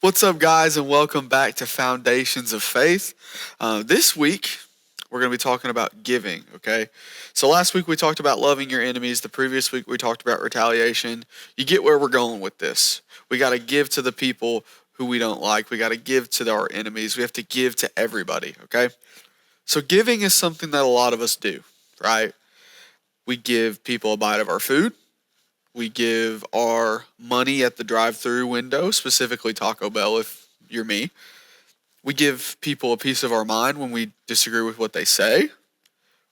What's up, guys, and welcome back to Foundations of Faith. This week, we're going to be talking about giving, okay? So last week we talked about loving your enemies. The previous week we talked about retaliation. You get where we're going with this. We got to give to the people who we don't like. We got to give to our enemies. We have to give to everybody, okay? So giving is something that a lot of us do, right? We give people a bite of our food. We give our money at the drive-through window, specifically Taco Bell if you're me. We give people a piece of our mind when we disagree with what they say.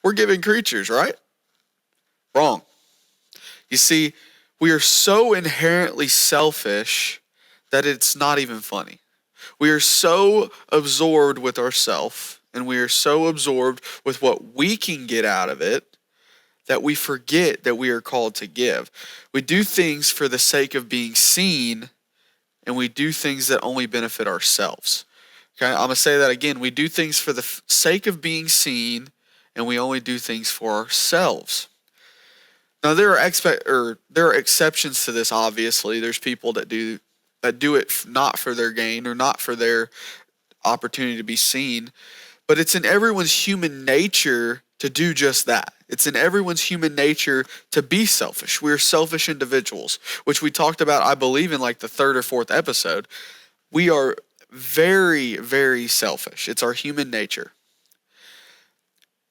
We're giving creatures, right? Wrong. You see, we are so inherently selfish that it's not even funny. We are so absorbed with ourselves, and we are so absorbed with what we can get out of it that we forget that we are called to give. We do things for the sake of being seen, and we do things that only benefit ourselves. Okay, I'm going to say that again. We do things for the sake of being seen, and we only do things for ourselves. Now, there are exceptions to this, obviously. There's people that do it not for their gain or not for their opportunity to be seen, but it's in everyone's human nature to do just that. It's in everyone's human nature to be selfish. We're selfish individuals, which we talked about, I believe, in like the third or fourth episode. We are very, very selfish. It's our human nature.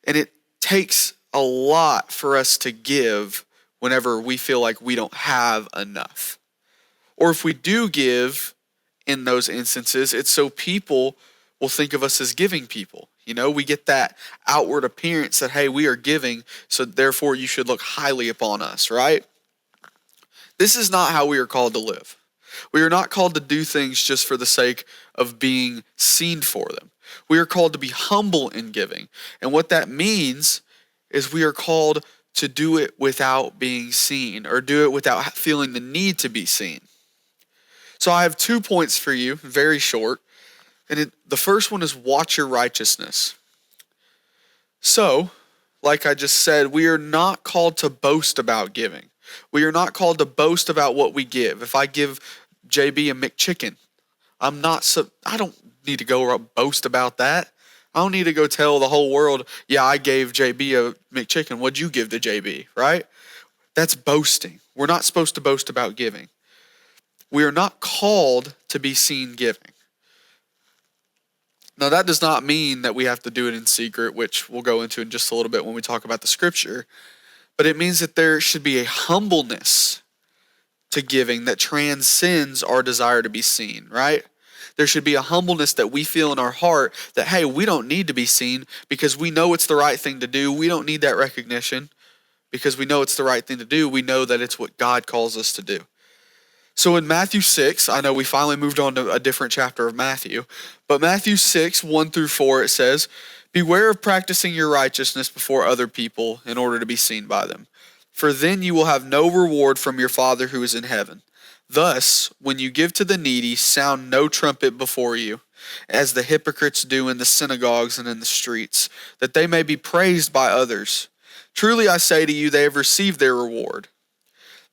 And it takes a lot for us to give whenever we feel like we don't have enough. Or if we do give in those instances, it's so people will think of us as giving people. You know, we get that outward appearance that, hey, we are giving, so therefore you should look highly upon us, right? This is not how we are called to live. We are not called to do things just for the sake of being seen for them. We are called to be humble in giving. And what that means is we are called to do it without being seen or do it without feeling the need to be seen. So I have 2 points for you, very short. And the first one is watch your righteousness. So, like I just said, we are not called to boast about giving. We are not called to boast about what we give. If I give JB a McChicken, I don't need to go boast about that. I don't need to go tell the whole world, yeah, I gave JB a McChicken. What'd you give to JB, right? That's boasting. We're not supposed to boast about giving. We are not called to be seen giving. Now, that does not mean that we have to do it in secret, which we'll go into in just a little bit when we talk about the scripture. But it means that there should be a humbleness to giving that transcends our desire to be seen, right? There should be a humbleness that we feel in our heart that, hey, we don't need to be seen because we know it's the right thing to do. We don't need that recognition because we know it's the right thing to do. We know that it's what God calls us to do. So in Matthew 6, I know we finally moved on to a different chapter of Matthew, but Matthew 6, 1 through 4, it says, "Beware of practicing your righteousness before other people in order to be seen by them, for then you will have no reward from your Father who is in heaven. Thus, when you give to the needy, sound no trumpet before you, as the hypocrites do in the synagogues and in the streets, that they may be praised by others. Truly I say to you, they have received their reward.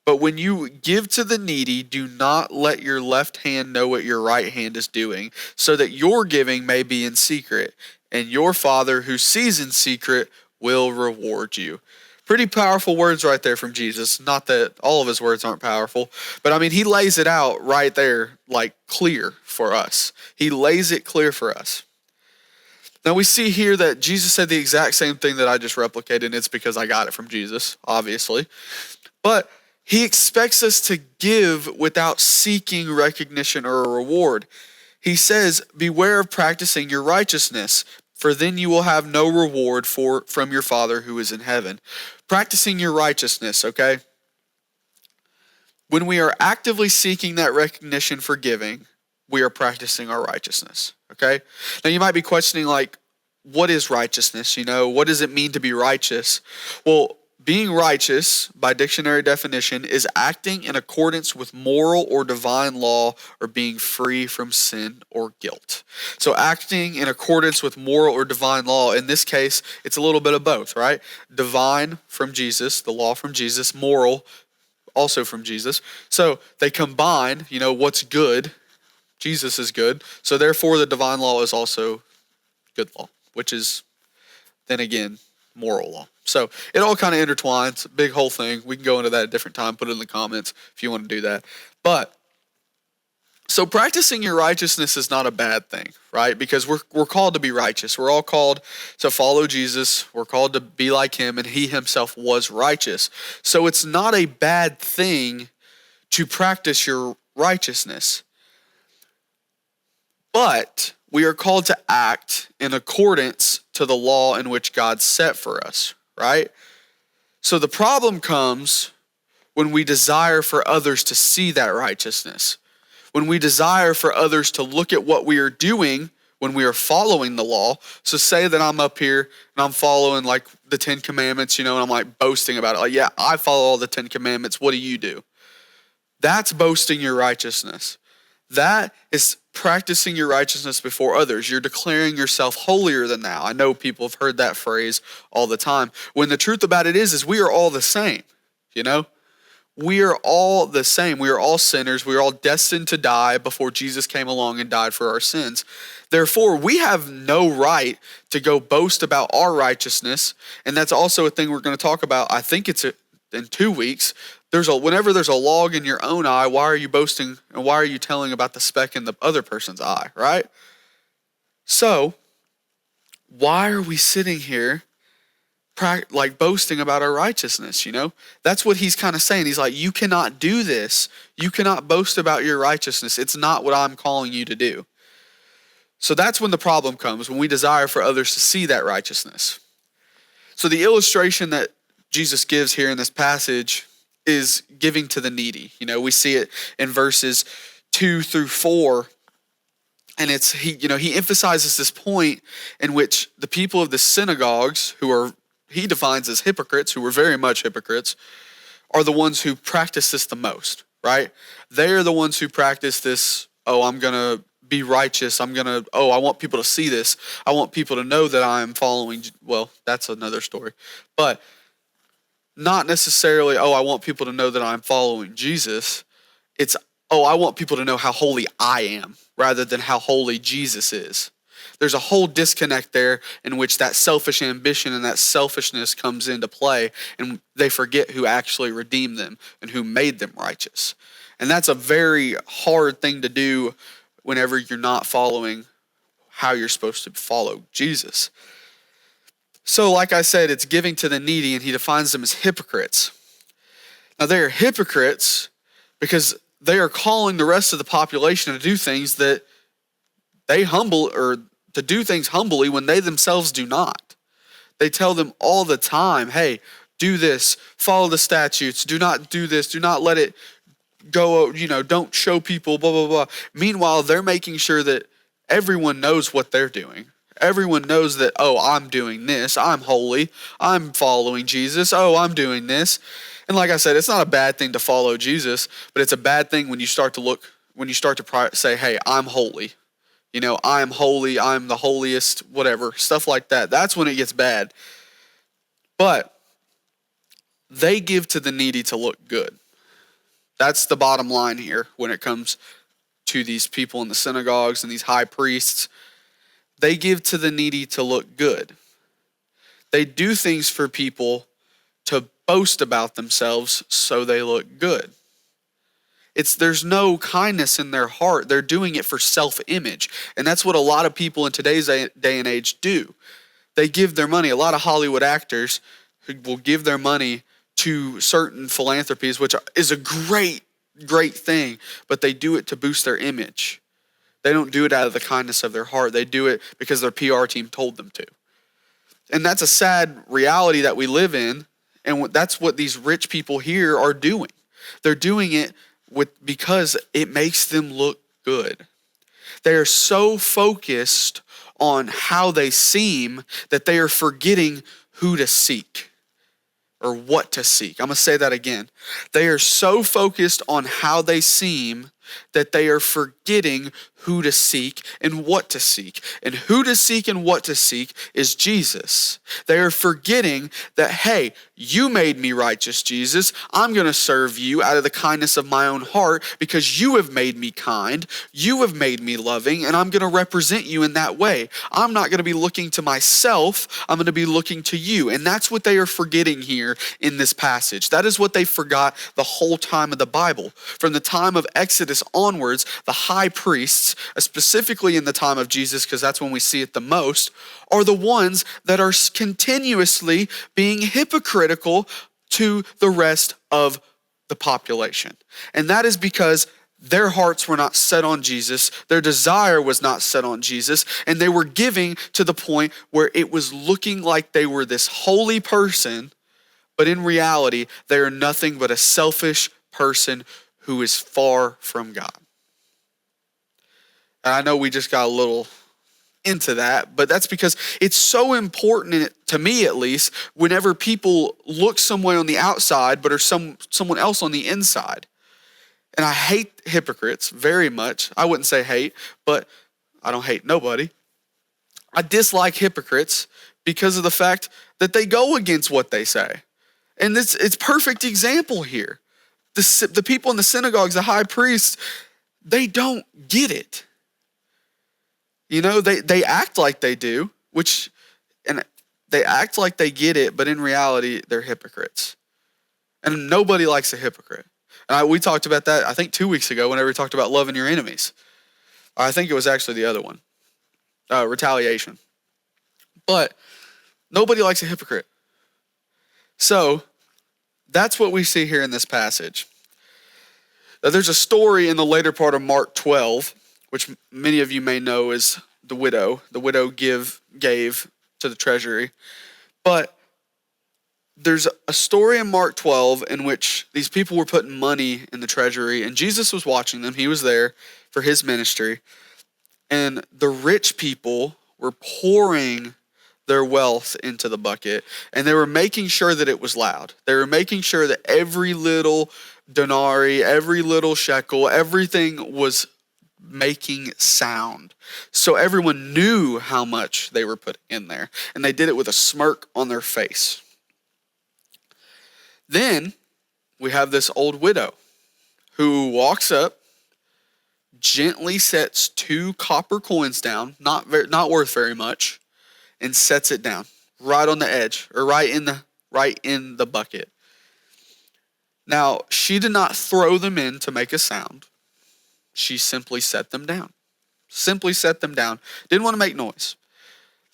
But when you give to the needy, do not let your left hand know what your right hand is doing, so that your giving may be in secret, and your Father who sees in secret will reward you." Pretty powerful words right there from Jesus. Not that all of his words aren't powerful, but I mean, he lays it out right there, like clear for us. He lays it clear for us. Now we see here that Jesus said the exact same thing that I just replicated, and it's because I got it from Jesus, obviously. But he expects us to give without seeking recognition or a reward. He says, "Beware of practicing your righteousness, for then you will have no reward from your Father who is in heaven." Practicing your righteousness, okay? When we are actively seeking that recognition for giving, we are practicing our righteousness, okay? Now you might be questioning, like, what is righteousness? You know, what does it mean to be righteous? Well, being righteous, by dictionary definition, is acting in accordance with moral or divine law or being free from sin or guilt. So acting in accordance with moral or divine law, in this case, it's a little bit of both, right? Divine from Jesus, the law from Jesus, moral also from Jesus. So they combine, what's good Jesus is good. So therefore the divine law is also good law, which is then again moral law. So it all kind of intertwines, big whole thing. We can go into that at a different time, put it in the comments if you want to do that. But so practicing your righteousness is not a bad thing, right? Because we're called to be righteous. We're all called to follow Jesus. We're called to be like him, and he himself was righteous. So it's not a bad thing to practice your righteousness. But we are called to act in accordance to the law in which God set for us, right? So the problem comes when we desire for others to see that righteousness. When we desire for others to look at what we are doing when we are following the law. So say that I'm up here and I'm following like the 10 Commandments, and I'm like boasting about it. Like, yeah, I follow all the 10 Commandments. What do you do? That's boasting your righteousness. That is practicing your righteousness before others. You're declaring yourself holier than thou. I know people have heard that phrase all the time. When the truth about it is we are all the same, We are all the same. We are all sinners. We are all destined to die before Jesus came along and died for our sins. Therefore, we have no right to go boast about our righteousness. And that's also a thing we're going to talk about. I think it's in 2 weeks. Whenever there's a log in your own eye, why are you boasting and why are you telling about the speck in the other person's eye, right? So, why are we sitting here like boasting about our righteousness, That's what he's kind of saying. He's like, you cannot do this. You cannot boast about your righteousness. It's not what I'm calling you to do. So that's when the problem comes, when we desire for others to see that righteousness. So the illustration that Jesus gives here in this passage is giving to the needy. We see it in verses 2-4. And he emphasizes this point in which the people of the synagogues, he defines as hypocrites, who were very much hypocrites, are the ones who practice this the most, right? They are the ones who practice this, I'm going to be righteous. I want people to see this. I want people to know that I am following. Well, that's another story. But not necessarily, I want people to know that I'm following Jesus. It's, I want people to know how holy I am rather than how holy Jesus is. There's a whole disconnect there in which that selfish ambition and that selfishness comes into play, and they forget who actually redeemed them and who made them righteous. And that's a very hard thing to do whenever you're not following how you're supposed to follow Jesus. So like I said, it's giving to the needy, and he defines them as hypocrites. Now they are hypocrites because they are calling the rest of the population to do things that to do things humbly when they themselves do not. They tell them all the time, hey, do this, follow the statutes, do not do this, do not let it go, don't show people, blah, blah, blah. Meanwhile, they're making sure that everyone knows what they're doing. Everyone knows that, I'm doing this, I'm holy, I'm following Jesus, I'm doing this. And like I said, it's not a bad thing to follow Jesus, but it's a bad thing when you start to say, hey, I'm holy. I'm holy, I'm the holiest, whatever, stuff like that. That's when it gets bad. But they give to the needy to look good. That's the bottom line here when it comes to these people in the synagogues and these high priests. They give to the needy to look good. They do things for people to boast about themselves so they look good. There's no kindness in their heart. They're doing it for self-image. And that's what a lot of people in today's day and age do. They give their money. A lot of Hollywood actors who will give their money to certain philanthropies, which is a great, great thing, but they do it to boost their image. They don't do it out of the kindness of their heart. They do it because their PR team told them to. And that's a sad reality that we live in, and that's what these rich people here are doing. They're doing it because it makes them look good. They are so focused on how they seem that they are forgetting who to seek or what to seek. I'm going to say that again. They are so focused on how they seem that they are forgetting who to seek and what to seek. And who to seek and what to seek is Jesus. They are forgetting that, hey, you made me righteous, Jesus. I'm going to serve you out of the kindness of my own heart because you have made me kind. You have made me loving, and I'm going to represent you in that way. I'm not going to be looking to myself. I'm going to be looking to you. And that's what they are forgetting here in this passage. That is what they forgot the whole time of the Bible. From the time of Exodus onwards, the high priests, specifically in the time of Jesus, because that's when we see it the most, are the ones that are continuously being hypocritical to the rest of the population. And that is because their hearts were not set on Jesus, their desire was not set on Jesus, and they were giving to the point where it was looking like they were this holy person, but in reality, they are nothing but a selfish person who is far from God. And I know we just got a little into that, but that's because it's so important, to me at least, whenever people look some way on the outside but are someone else on the inside. And I hate hypocrites very much. I wouldn't say hate, but I don't hate nobody. I dislike hypocrites because of the fact that they go against what they say. And it's perfect example here. The people in the synagogues, the high priests, they don't get it. You know, they act like they do, and they act like they get it, but in reality, they're hypocrites. And nobody likes a hypocrite. And we talked about that, I think 2 weeks ago, whenever we talked about loving your enemies. I think it was actually the other one, retaliation. But nobody likes a hypocrite. So that's what we see here in this passage. Now, there's a story in the later part of Mark 12, which many of you may know is the widow. The widow gave to the treasury. But there's a story in Mark 12 in which these people were putting money in the treasury, and Jesus was watching them. He was there for his ministry. And the rich people were pouring their wealth into the bucket, and they were making sure that it was loud. They were making sure that every little denarii, every little shekel, everything was making sound. So everyone knew how much they were putting in there, and they did it with a smirk on their face. Then we have this old widow who walks up, gently sets 2 copper coins down, not worth very much, and sets it down right on the edge, or right in the bucket. Now, she did not throw them in to make a sound. She simply set them down. Simply set them down. Didn't want to make noise.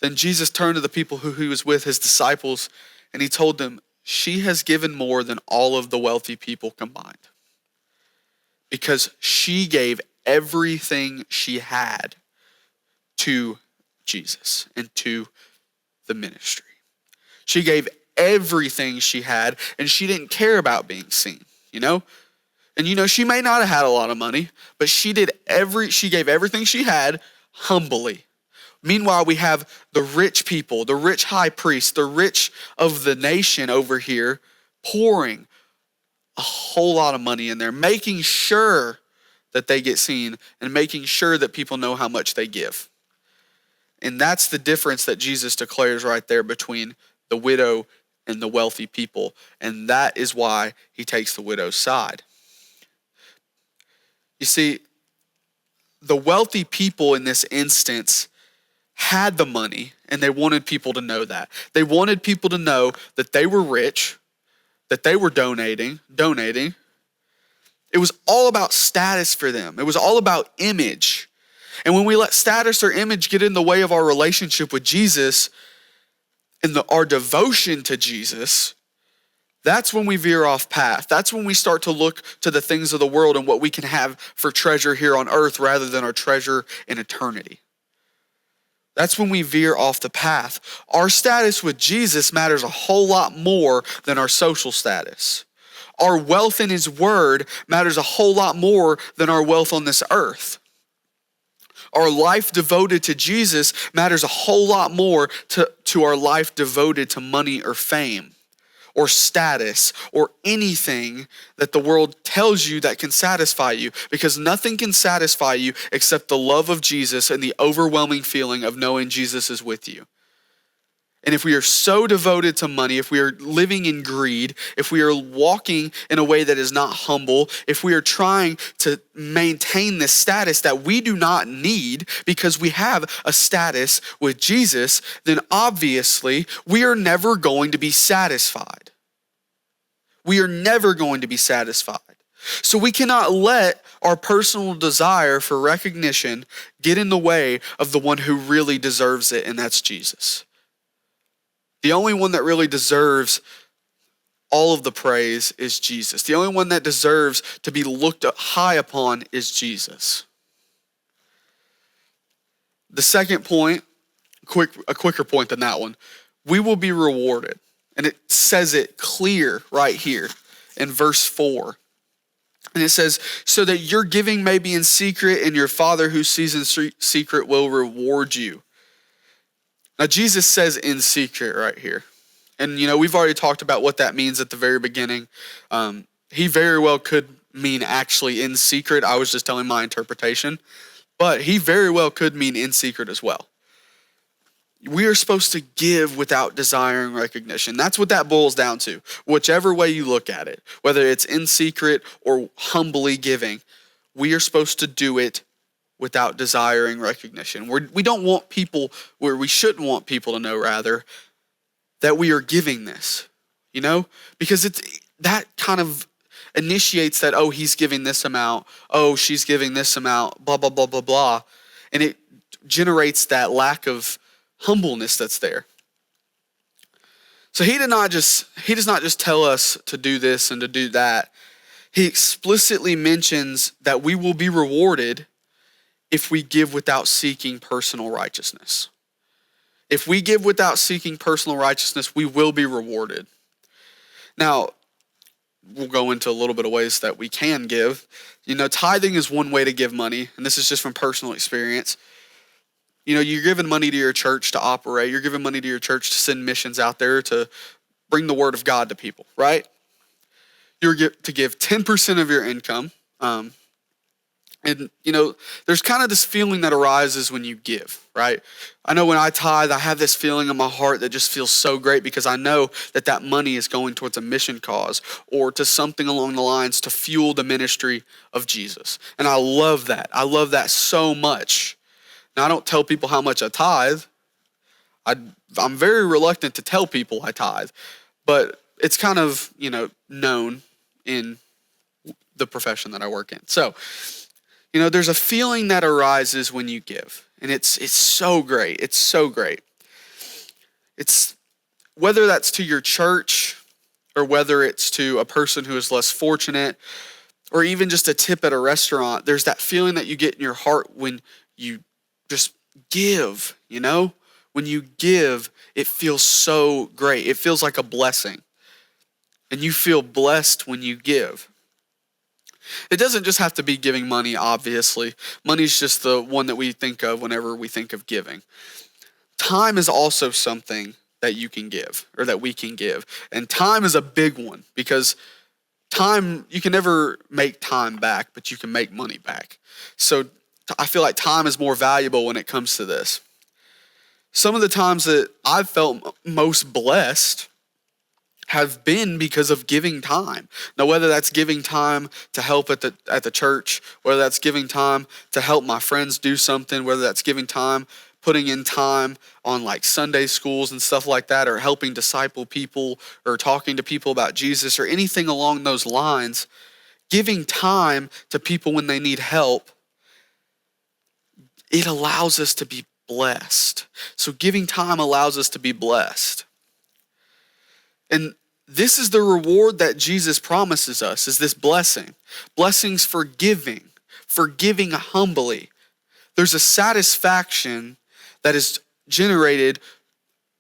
Then Jesus turned to the people who he was with, his disciples, and he told them, she has given more than all of the wealthy people combined. Because she gave everything she had to Jesus and to the ministry. She gave everything she had, and she didn't care about being seen, you know? And you know, she may not have had a lot of money, but she gave everything she had humbly. Meanwhile, we have the rich people, the rich high priest, the rich of the nation over here pouring a whole lot of money in there, making sure that they get seen and making sure that people know how much they give. And that's the difference that Jesus declares right there between the widow and the wealthy people. And that is why he takes the widow's side. You see, the wealthy people in this instance had the money, and they wanted people to know that. They wanted people to know that they were rich, that they were donating. It was all about status for them. It was all about image. And when we let status or image get in the way of our relationship with Jesus and our devotion to Jesus, that's when we veer off path. That's when we start to look to the things of the world and what we can have for treasure here on earth rather than our treasure in eternity. That's when we veer off the path. Our status with Jesus matters a whole lot more than our social status. Our wealth in his word matters a whole lot more than our wealth on this earth. Our life devoted to Jesus matters a whole lot more to our life devoted to money or fame. or status or anything that the world tells you that can satisfy you, because nothing can satisfy you except the love of Jesus and the overwhelming feeling of knowing Jesus is with you. And if we are so devoted to money, if we are living in greed, if we are walking in a way that is not humble, if we are trying to maintain this status that we do not need because we have a status with Jesus, then obviously we are never going to be satisfied. We are never going to be satisfied. So we cannot let our personal desire for recognition get in the way of the one who really deserves it, and that's Jesus. The only one that really deserves all of the praise is Jesus. The only one that deserves to be looked high upon is Jesus. The second point, a quicker point than that one, we will be rewarded. And it says it clear right here in verse 4. And it says, so that your giving may be in secret, and your Father who sees in secret will reward you. Now, Jesus says in secret right here. And, we've already talked about what that means at the very beginning. He very well could mean actually in secret. I was just telling my interpretation. But he very well could mean in secret as well. We are supposed to give without desiring recognition. That's what that boils down to. Whichever way you look at it, whether it's in secret or humbly giving, we are supposed to do it without desiring recognition. We don't want people, where we shouldn't want people to know, rather, that we are giving this, because it's that kind of initiates that, oh, he's giving this amount, oh, she's giving this amount, blah, blah, blah, blah, blah. And it generates that lack of humbleness that's there. So he does not just tell us to do this and to do that. He explicitly mentions that we will be rewarded if we give without seeking personal righteousness. If we give without seeking personal righteousness, we will be rewarded. Now, we'll go into a little bit of ways that we can give. Tithing is one way to give money, and this is just from personal experience. You're giving money to your church to operate. You're giving money to your church to send missions out there to bring the word of God to people, right? You're to give 10% of your income. And, there's kind of this feeling that arises when you give, right? I know when I tithe, I have this feeling in my heart that just feels so great, because I know that money is going towards a mission cause or to something along the lines to fuel the ministry of Jesus. And I love that. I love that so much. Now, I don't tell people how much I tithe. I'm very reluctant to tell people I tithe, but it's kind of, known in the profession that I work in. So, there's a feeling that arises when you give, and it's so great. It's so great. It's whether that's to your church or whether it's to a person who is less fortunate or even just a tip at a restaurant. There's that feeling that you get in your heart when you just give, When you give, it feels so great. It feels like a blessing. And you feel blessed when you give. It doesn't just have to be giving money, obviously. Money's just the one that we think of whenever we think of giving. Time is also something that you can give, or that we can give. And time is a big one, because time, you can never make time back, but you can make money back. So I feel like time is more valuable when it comes to this. Some of the times that I've felt most blessed have been because of giving time. Now, whether that's giving time to help at the church, whether that's giving time to help my friends do something, whether that's giving time, putting in time on like Sunday schools and stuff like that, or helping disciple people, or talking to people about Jesus, or anything along those lines, giving time to people when they need help, it allows us to be blessed. So giving time allows us to be blessed. And this is the reward that Jesus promises us, is this blessing. Blessings for giving humbly. There's a satisfaction that is generated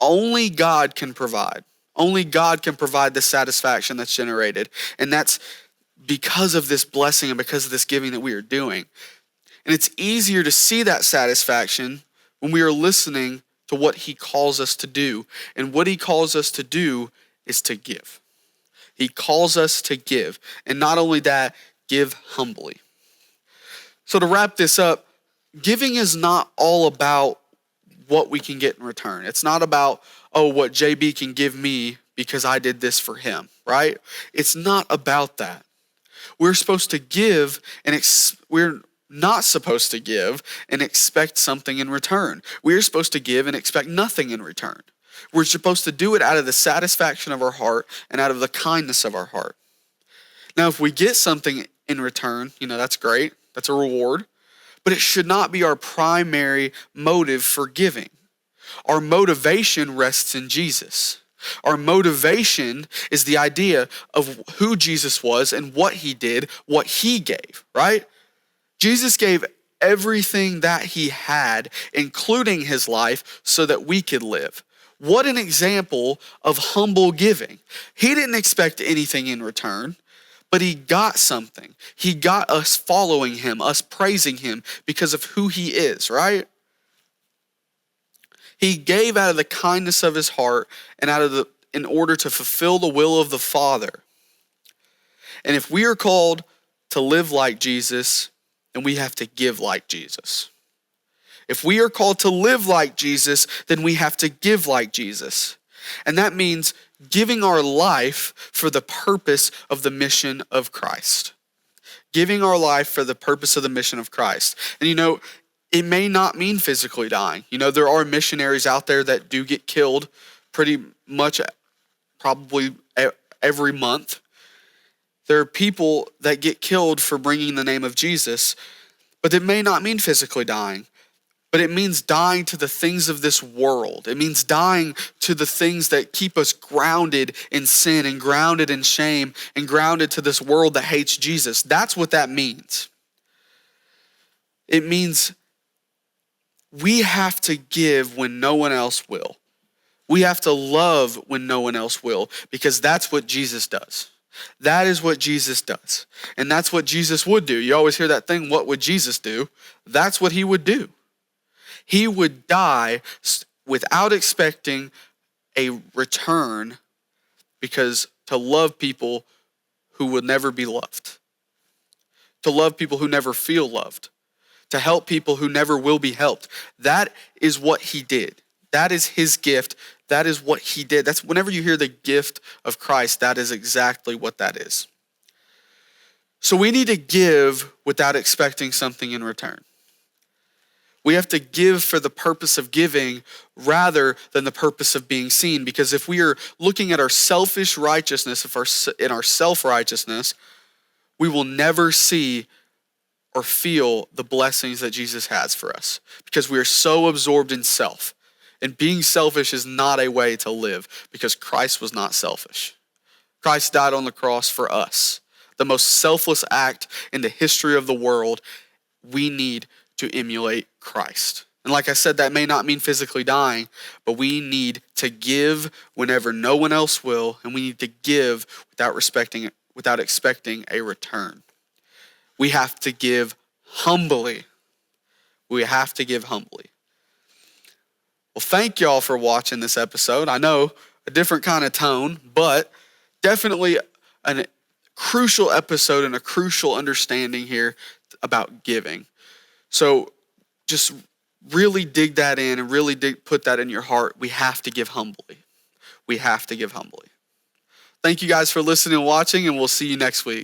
only God can provide. Only God can provide the satisfaction that's generated. And that's because of this blessing and because of this giving that we are doing. And it's easier to see that satisfaction when we are listening to what he calls us to do. And what he calls us to do is to give. He calls us to give. And not only that, give humbly. So to wrap this up, giving is not all about what we can get in return. It's not about, oh, what JB can give me because I did this for him, right? It's not about that. We're supposed to give and we're not supposed to give and expect something in return. We're supposed to give and expect nothing in return. We're supposed to do it out of the satisfaction of our heart and out of the kindness of our heart. Now, if we get something in return, that's great. That's a reward. But it should not be our primary motive for giving. Our motivation rests in Jesus. Our motivation is the idea of who Jesus was and what he did, what he gave, right? Jesus gave everything that he had, including his life, so that we could live. What an example of humble giving. He didn't expect anything in return, but he got something. He got us following him, us praising him because of who he is, right? He gave out of the kindness of his heart and in order to fulfill the will of the Father. And if we are called to live like Jesus, then we have to give like Jesus. If we are called to live like Jesus, then we have to give like Jesus. And that means giving our life for the purpose of the mission of Christ. Giving our life for the purpose of the mission of Christ. And it may not mean physically dying. There are missionaries out there that do get killed pretty much probably every month. There are people that get killed for bringing the name of Jesus, but it may not mean physically dying. But it means dying to the things of this world. It means dying to the things that keep us grounded in sin and grounded in shame and grounded to this world that hates Jesus. That's what that means. It means we have to give when no one else will. We have to love when no one else will, because that's what Jesus does. That is what Jesus does. And that's what Jesus would do. You always hear that thing, what would Jesus do? That's what he would do. He would die without expecting a return, because to love people who will never be loved, to love people who never feel loved, to help people who never will be helped. That is what he did. That is his gift. That is what he did. That's whenever you hear the gift of Christ, that is exactly what that is. So we need to give without expecting something in return. We have to give for the purpose of giving rather than the purpose of being seen. Because if we are looking at our selfish righteousness, in our self-righteousness, we will never see or feel the blessings that Jesus has for us. Because we are so absorbed in self. And being selfish is not a way to live, because Christ was not selfish. Christ died on the cross for us. The most selfless act in the history of the world. We need to emulate Christ. And like I said, that may not mean physically dying, but we need to give whenever no one else will, and we need to give without expecting a return. We have to give humbly. We have to give humbly. Well, thank y'all for watching this episode. I know a different kind of tone, but definitely a crucial episode and a crucial understanding here about giving. So just really dig that in and really put that in your heart. We have to give humbly. We have to give humbly. Thank you guys for listening and watching, and we'll see you next week.